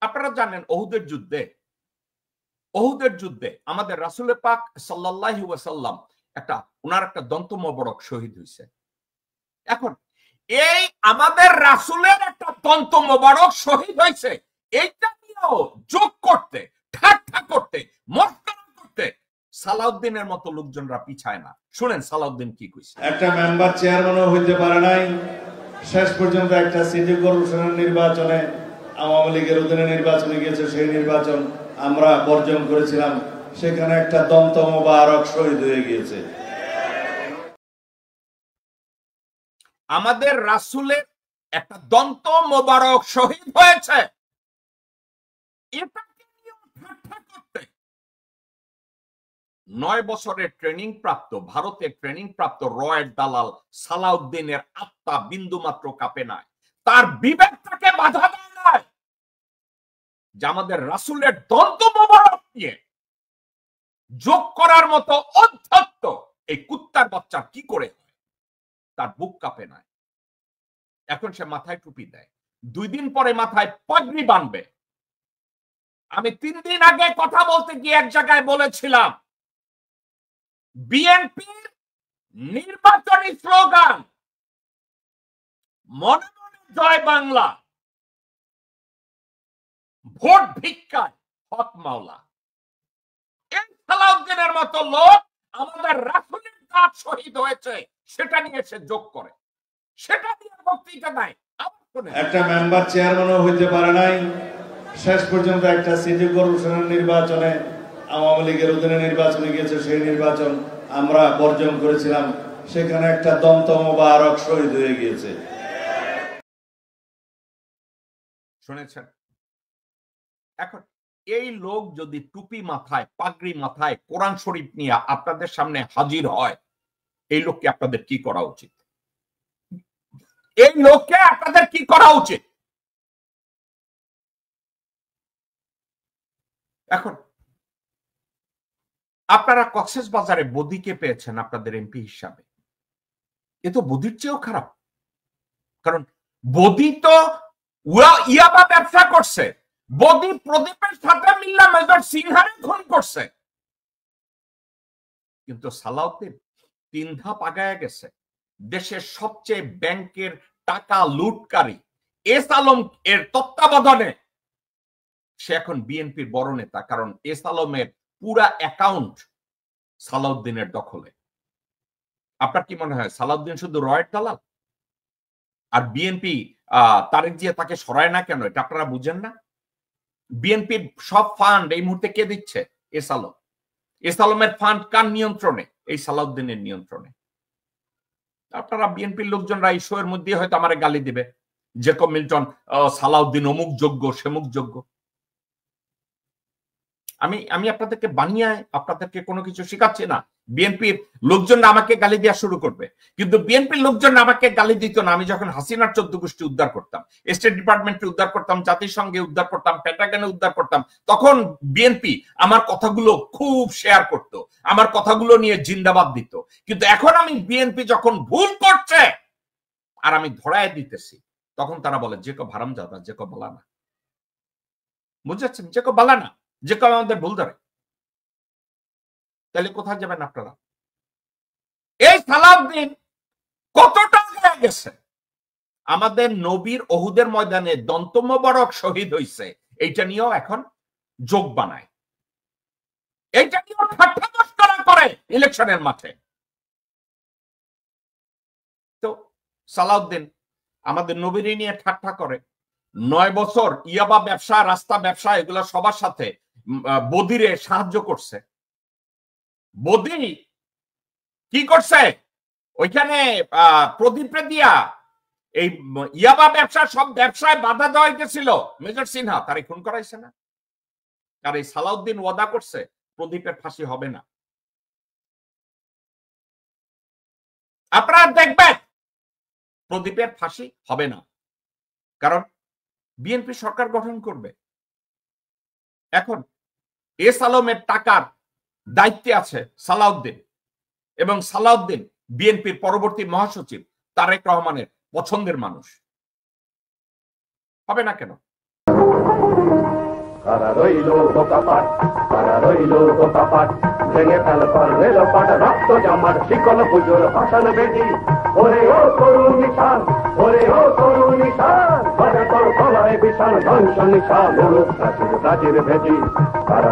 আপনারা জানেন ওহুদের যুদ্ধে আমাদের রাসূল পাক সাল্লাল্লাহু আলাইহি ওয়াসাল্লাম ওনার একটা দন্ত মোবারক শহীদ হয়েছে। এখন এই আমাদের রাসূলের একটা দন্ত মোবারক শহীদ হয়েছে, এইটা নিয়েও যোগ করতে, ঠাট্টা করতে, মস্করা করতে সালাউদ্দিনের মতো লোকজনরা পিছায় না। শুনেন সালাউদ্দিন কি কইছে। একটা মেম্বার চেয়ারম্যানও হইতে পারে নাই, শেষ পর্যন্ত একটা সিটি কর্পোরেশনের নির্বাচনে আওয়ামী লীগের অধীনে নির্বাচনে গিয়েছে, সেই নির্বাচন আমরা বর্জন করেছিলাম, সেখানে একটা দন্ত মোবারক শহীদ হয়ে গিয়েছে। আমাদের রাসূলের একটা দন্ত মোবারক শহীদ হয়েছে, এটাকে নিয়েও ঠাট্টা করতে 9 বছরের ট্রেনিং প্রাপ্ত, ভারতের ট্রেনিং প্রাপ্ত রয়ের দালাল সালাউদ্দিনের আত্মা বিন্দু মাত্র কাঁপে নাই, তার বিবেকটাকে বাধা দেয় নাই যে আমাদের রাসূলের দন্ত মোবারক নিয়ে যোগ করার মতো অধ্যত্ত এই কুত্তার বাচ্চা কি করে হয়, তার বুক কাঁপে নাই। এখন সে মাথায় টুপি দেয়, 2 দিন পরে মাথায় পাগড়ি বাঁধবে। আমি 3 দিন আগে কথা বলতে গিয়ে এক জায়গায় বলেছিলাম, বিএনপির নির্বাচনী স্লোগান মনে মনে জয় বাংলা, ভোট ভিক্ষায় হক মাওলা। এই সালাউদ্দিনের মতো লোক আমাদের রাসূলের দাঁত শহীদ হয়েছে সেটা নিয়ে সে যোগ করে, সেটা নিয়ে বক্তৃতা দেয়। একটা মেম্বার চেয়ারম্যানও হইতে পারে নাই, শেষ পর্যন্ত একটা সিটি কর্পোরেশনের নির্বাচনে আওয়ামী লীগের অধীনে নির্বাচনে গিয়েছে, সেই নির্বাচন আমরা বর্জন করেছিলাম, সেখানে একটা দন্ত মোবারক শহীদ হয়ে গিয়েছে। শুনেছেন? এখন এই লোক যদি টুপি মাথায়, পাগড়ি মাথায়, কোরআন শরীফ নিয়ে আপনাদের সামনে হাজির হয়, এই লোককে আপনাদের কি করা উচিত? এই লোককে আপনাদের কি করা উচিত? এখন আপনারা কক্সবাজারে বদিকে পেয়েছেন আপনাদের এমপি হিসাবে, এ তো বদির চেয়েও খারাপ। কারণ বদি তো ইয়াবা ব্যবসা করছে, বদি প্রদীপের সাথে মিল্লা মেজর সিনহারে খুন করছে, কিন্তু সালাউদ্দিন 3 ধাপ আগায় গেছে। দেশের সবচেয়ে ব্যাংকের টাকা লুটকারী এস আলম এর তত্ত্বাবধানে সে এখন বিএনপির বড় নেতা, কারণ এস আলমের পুরা অ্যাকাউন্ট সালাউদ্দিনের দখলে। আপনার কি মনে হয় সালাউদ্দিন শুধু রয়ের দালাল? আর বিএনপি তারেক জিয়া তাকে সরায় না কেন, এটা আপনারা বুঝেন না? বিএনপির সব ফান্ড এই মুহূর্তে কে দিচ্ছে? এস আলম। এস আলমের ফান্ড কার নিয়ন্ত্রণে? এই সালাউদ্দিনের নিয়ন্ত্রণে। আপনারা বিএনপির লোকজনরা এই শোয়ের মধ্যে হয়তো আমারে গালি দিবে, জেকব মিল্টন সালাউদ্দিন অমুক যোগ্য সেমুক যোগ্য। আমি আপনাদেরকে বানিয়ে আপনাদেরকে কোনো কিছু শেখাচ্ছি না। বিএনপির লোকজন আমাকে গালি দেওয়া শুরু করবে, কিন্তু বিএনপির লোকজন আমাকে গালি দিত না আমি যখন হাসিনার 14 গোষ্ঠী উদ্ধার করতাম, স্টেট ডিপার্টমেন্টে উদ্ধার করতাম, জাতিসংঘে উদ্ধার করতাম, পেন্টাগনে উদ্ধার করতাম। তখন বিএনপি আমার কথাগুলো খুব শেয়ার করত, আমার কথাগুলো নিয়ে জিন্দাবাদ দিত। কিন্তু এখন আমি বিএনপি যখন ভুল করছে আর আমি ধরায় দিতেছি, তখন তারা বলে জেকব হারামজাদা, জেকব বালানা। বুঝেছেন? জেকব বালানা, জেকব আমাদের ভুল ধরে। তাহলে কোথায় যাবেন আপনারা? এই সালাউদ্দিন কতটা হয়ে গেছে? আমাদের নবীর ওহুদের ময়দানে দন্ত মোবারক শহীদ হইছে, এইটা নিয়েও এখন যোগ বানায়, এইটা নিয়েও ঠাট্টা মস্করা করে ইলেকশনের মাঠে। তো সালাউদ্দিন আমাদের নবীর নিয়ে ঠাট্টা করে। 9 বছর ইয়াবা ব্যবসা, রাস্তা ব্যবসা, এগুলা সবার সাথে বদিরে সাহায্য করছে। বদি কি করছে? ওইখানে প্রদীপে দিয়া এই ইয়াবা ব্যবসা, সব ব্যবসায় বাধা দেওয়া গেছিল। মেজর সিনহা তারে খুন করাইছে না? আর এই সালাউদ্দিন ওয়াদা করছে প্রদীপের ফাঁসি হবে না। আপনারা দেখবেন প্রদীপের ফাঁসি হবে না, কারণ বিএনপি সরকার গঠন করবে। এখন এস আলমের টাকার দায়িত্বে আছে সালাউদ্দিন, এবং সালাউদ্দিন বিএনপির পরবর্তী মহাসচিব তারেক রহমানের পছন্দের মানুষ। হবে না কেন? তারা রইল বোকাপাট, তারা রইল বোকাপাট, ভেঙে ফেল পর রেলপাট, রক্ত জমাট শিকল পুজোর ভাষণ বেদি। ওরে ও তরুণ নিশান, ওরে ও তরুণ নিশান, বাজে তোর গলায় বিশাল ধ্বংস নিশান, প্রাচীর প্রাচীর ভেদি। তারা